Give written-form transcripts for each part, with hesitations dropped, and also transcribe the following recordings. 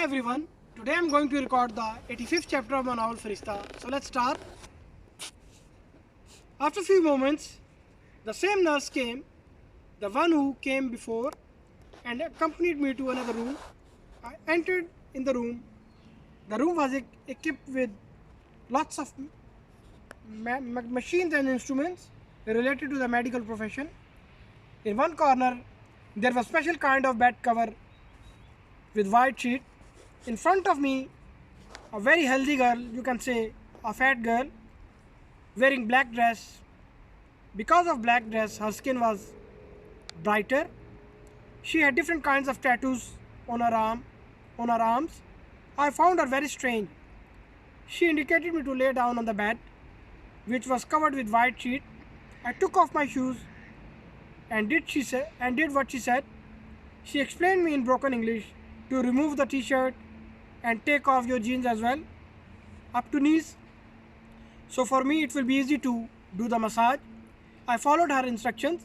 Hi everyone, today I'm going to record the 85th chapter of my novel Farishta. So let's start. After a few moments, the same nurse came, the one who came before, and accompanied me to another room. I entered in the room. The room was equipped with lots of machines and instruments related to the medical profession. In one corner, there was special kind of bed cover with white sheet. In front of me, a very healthy girl, you can say a fat girl, wearing black dress. Because of black dress, her skin was brighter. She had different kinds of tattoos on her arms. I found her very strange. She indicated me to lay down on the bed, which was covered with white sheet. I took off my shoes and did what she said. She explained me in broken English to remove the t-shirt and take off your jeans as well, up to knees. So for me it will be easy to do the massage. I followed her instructions.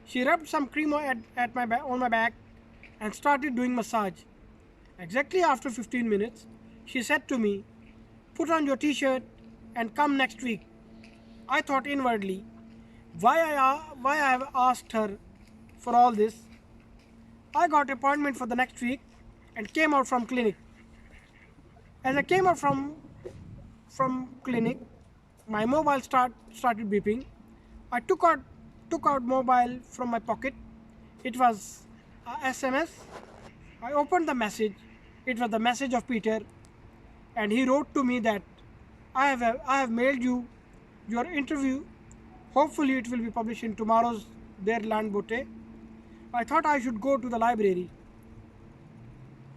She rubbed some cream on my back and started doing massage. Exactly after 15 minutes, she said to me, "Put on your t-shirt and come next week." I thought inwardly, why I have asked her for all this. I got appointment for the next week and came out from clinic. As I came out from clinic, my mobile started beeping. I took out mobile from my pocket. It was a SMS. I opened the message. It was the message of Peter, and he wrote to me that I have mailed you your interview. Hopefully, it will be published in tomorrow's Der Landbote. I thought I should go to the library.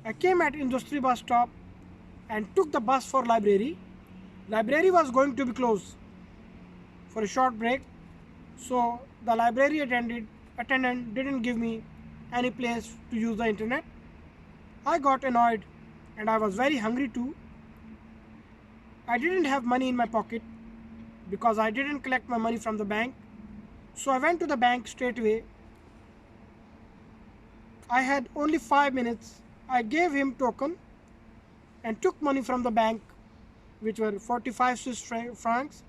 I came at Industry bus stop and took the bus for library. Library was going to be closed for a short break, so the library attendant didn't give me any place to use the internet. I got annoyed and I was very hungry too. I didn't have money in my pocket because I didn't collect my money from the bank. So I went to the bank straight away. I had only 5 minutes. I gave him token and took money from the bank, which were 45 Swiss francs,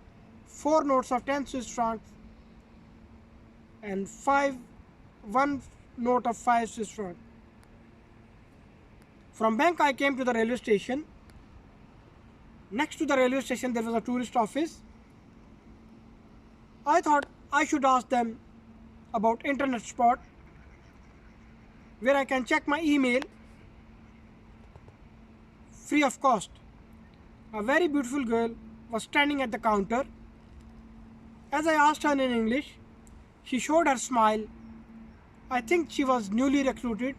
4 notes of 10 Swiss francs, and one note of 5 Swiss francs. From bank I came to the railway station. Next to the railway station there was a tourist office. I thought I should ask them about internet spot where I can check my email free of cost. A very beautiful girl was standing at the counter. As I asked her in English, she showed her smile. I think she was newly recruited,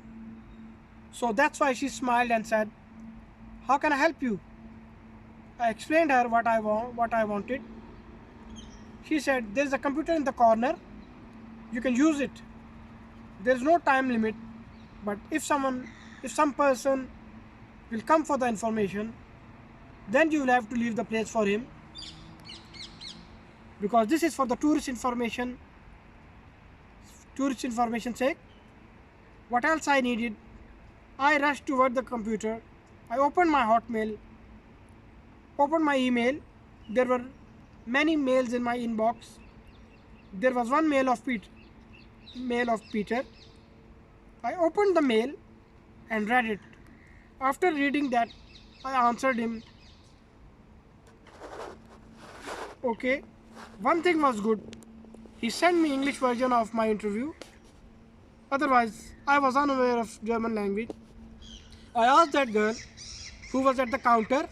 so that's why she smiled and said, "How can I help you?" I explained her what I wanted. She said, "There is a computer in the corner. You can use it. There is no time limit, but if some person will come for the information, then you will have to leave the place for him, because this is for the tourist information sake." What else I needed? I rushed toward the computer. I opened my Hotmail, opened my email. There were many mails in my inbox. There was one mail of Peter. I opened the mail and read it. After reading that, I answered him. Okay, one thing was good. He sent me English version of my interview. Otherwise, I was unaware of German language. I asked that girl who was at the counter,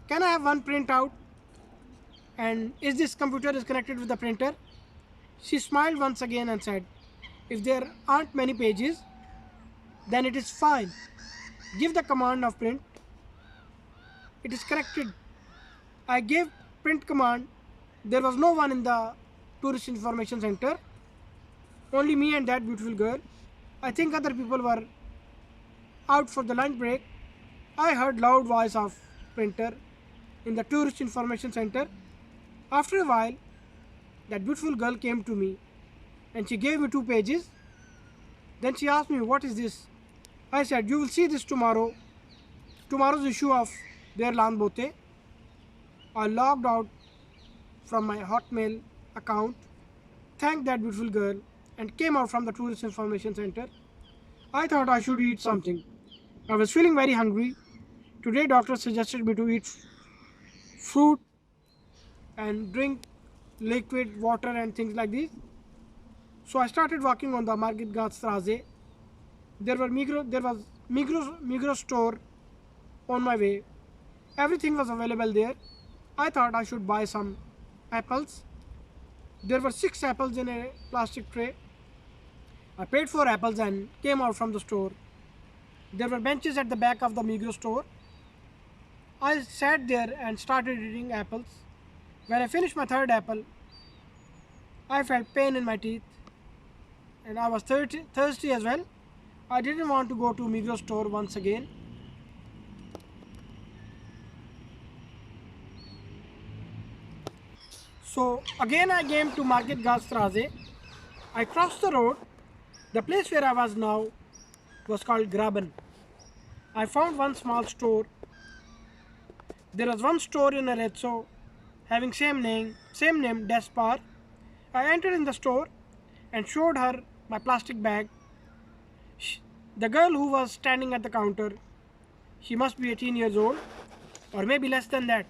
"Can I have one printout? And is this computer is connected with the printer?" She smiled once again and said, "If there aren't many pages, then it is fine. Give the command of print. It is corrected." I gave print command. There was no one in the tourist information center, only me and that beautiful girl. I think other people were out for the lunch break. I heard loud voice of printer in the tourist information center. After a while, that beautiful girl came to me and she gave me 2 pages. Then she asked me, "What is this?" I said, "You will see this tomorrow." tomorrow's issue of Der Landbote. I logged out from my Hotmail account, thanked that beautiful girl, and came out from the Tourist Information Center. I thought I should eat something. I was feeling very hungry. Today, doctor suggested me to eat fruit and drink liquid water and things like this. So I started walking on the Margitgastraße. There was Migros store on my way. Everything was available there. I thought I should buy some apples. There were 6 apples in a plastic tray. I paid for apples and came out from the store. There were benches at the back of the Migros store. I sat there and started eating apples. When I finished my third apple, I felt pain in my teeth and I was thirsty as well. I didn't want to go to Migros store once again. So again I came to Margitgastraße. I crossed the road. The place where I was now was called Graben. I found one small store. There was one store in Arezzo having same name Despar. I entered in the store and showed her my plastic bag. The girl who was standing at the counter, she must be 18 years old or maybe less than that.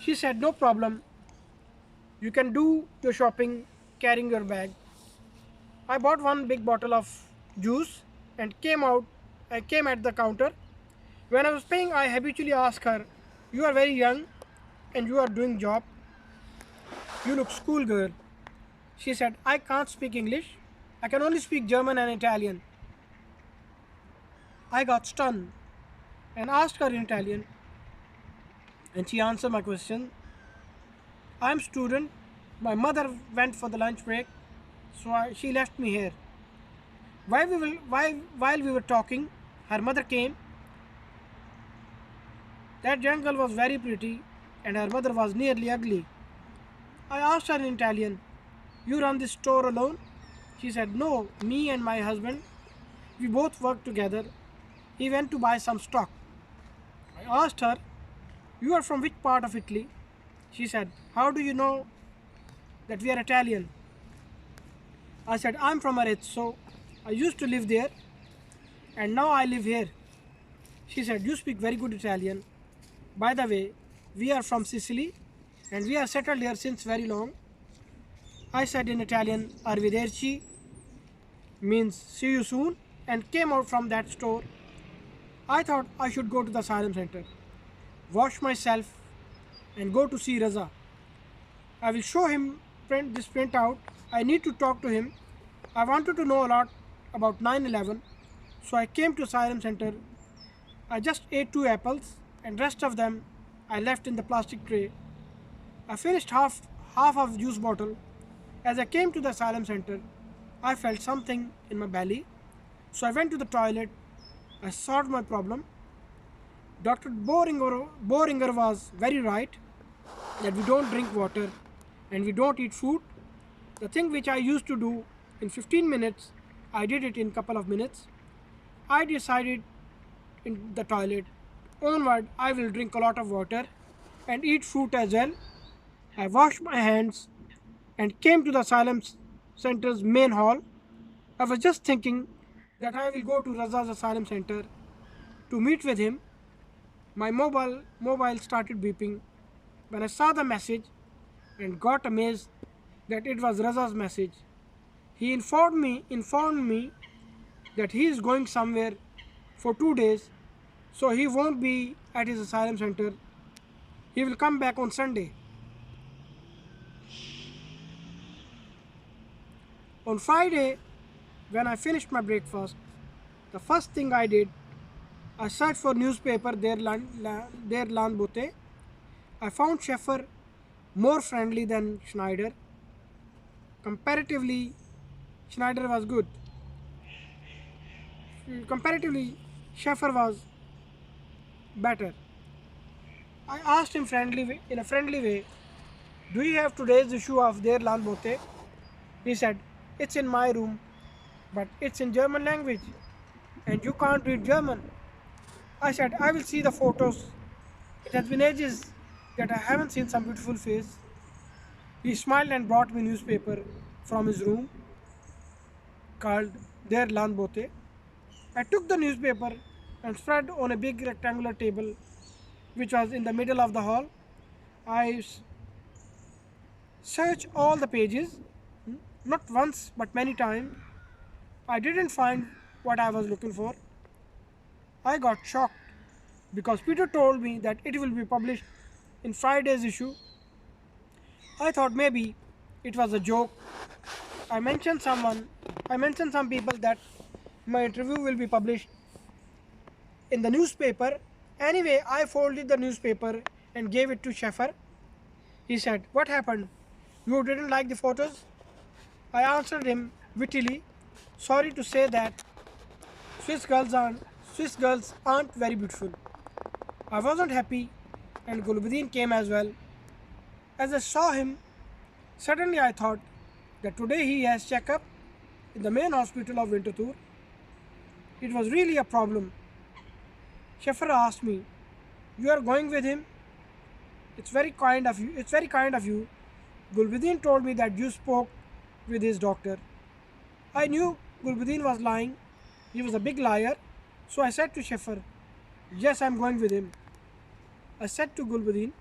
She said, no problem, you can do your shopping carrying your bag. I bought one big bottle of juice and I came at the counter. When I was paying, I habitually asked her, you are very young and you are doing job. You look schoolgirl. She said, I can't speak English. I can only speak German and Italian. I got stunned and asked her in Italian, and she answered my question. I'm student. My mother went for the lunch break, so she left me here. While we were talking, her mother came. That young girl was very pretty and her mother was nearly ugly. I asked her in Italian, you run this store alone? She said, no, me and my husband, we both work together. He went to buy some stock. I asked her, you are from which part of Italy? She said, how do you know that we are Italian? I said, I'm from Arezzo. I used to live there and now I live here. She said, you speak very good Italian. By the way, we are from Sicily and we are settled here since very long. I said in Italian, Arrivederci, means see you soon, and came out from that store. I thought I should go to the asylum center, wash myself and go to see Raza. I will show him this printout. I need to talk to him. I wanted to know a lot about 9/11, so I came to asylum center. I just ate 2 apples and rest of them I left in the plastic tray. I finished half of juice bottle. As I came to the asylum center, I felt something in my belly, so I went to the toilet. I solved my problem. Dr. Boehringer was very right that we don't drink water and we don't eat food. The thing which I used to do in 15 minutes, I did it in couple of minutes. I decided in the toilet, onward I will drink a lot of water and eat fruit as well. I washed my hands and came to the asylum center's main hall. I was just thinking that I will go to Raza's asylum center to meet with him. My mobile started beeping when I saw the message and got amazed that it was Raza's message. He informed me that he is going somewhere for 2 days, so he won't be at his asylum center. He will come back on Sunday. On Friday, when I finished my breakfast, the first thing I did, I searched for newspaper Der Landbote. I found Schäfer more friendly than Schneider. Comparatively, Schneider was good. Comparatively, Schäfer was better. I asked him in a friendly way, do you have today's issue of Der Landbote? He said, it's in my room, but it's in German language and you can't read German. I said, I will see the photos. It has been ages that I haven't seen some beautiful face. He smiled and brought me newspaper from his room called Der Landbote. I took the newspaper and spread on a big rectangular table which was in the middle of the hall. I searched all the pages, not once but many times. I didn't find what I was looking for. I got shocked because Peter told me that it will be published in Friday's issue. I thought maybe it was a joke. I mentioned some people that my interview will be published in the newspaper. Anyway, I folded the newspaper and gave it to Sheffer. He said, "What happened? You didn't like the photos?" I answered him wittily, "Sorry to say that Swiss girls aren't very beautiful." I wasn't happy, and Gulbuddin came as well. As I saw him, suddenly I thought that today he has checkup in the main hospital of Winterthur. It was really a problem. Sheffer asked me, "You are going with him?" It's very kind of you. It's very kind of you. Gulbuddin told me that you spoke with his doctor. I knew Gulbuddin was lying. He was a big liar. So I said to Sheffer, "Yes, I'm going with him." I said to Gulbuddin,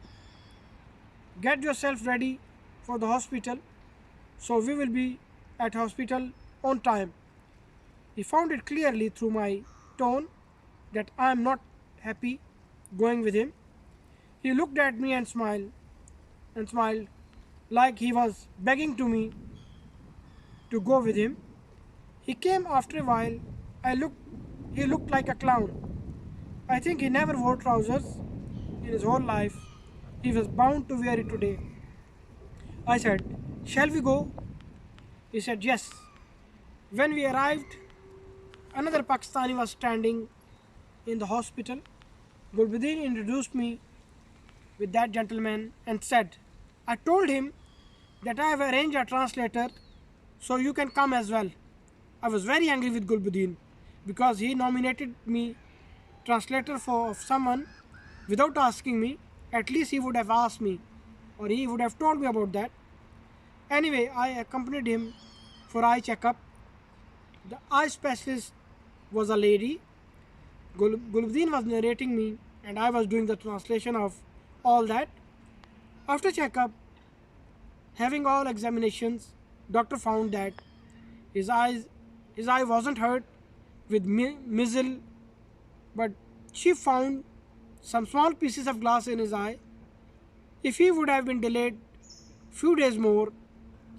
"Get yourself ready for the hospital, so we will be at hospital on time." He found it clearly through my tone that I am not happy going with him. He looked at me and smiled like he was begging to me to go with him. He came after a while. He looked like a clown. I think he never wore trousers in his whole life. He was bound to wear it today. I said, "Shall we go?" He said, "Yes." When we arrived, another Pakistani was standing in the hospital. Gulbuddin introduced me with that gentleman and said, "I told him that I have arranged a translator so you can come as well." I was very angry with Gulbuddin because he nominated me translator for someone without asking me. At least he would have asked me, or he would have told me about that. Anyway, I accompanied him for eye checkup. The eye specialist was a lady. Gulbuddin was narrating me and I was doing the translation of all that. After checkup, having all examinations, doctor found that his eye wasn't hurt with measles, but she found some small pieces of glass in his eye. If he would have been delayed few days more,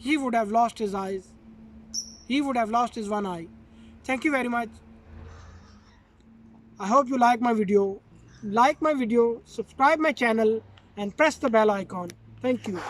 he would have lost his eyes. He would have lost his one eye. Thank you very much. I hope you like my video. Like my video, subscribe my channel and press the bell icon. Thank you.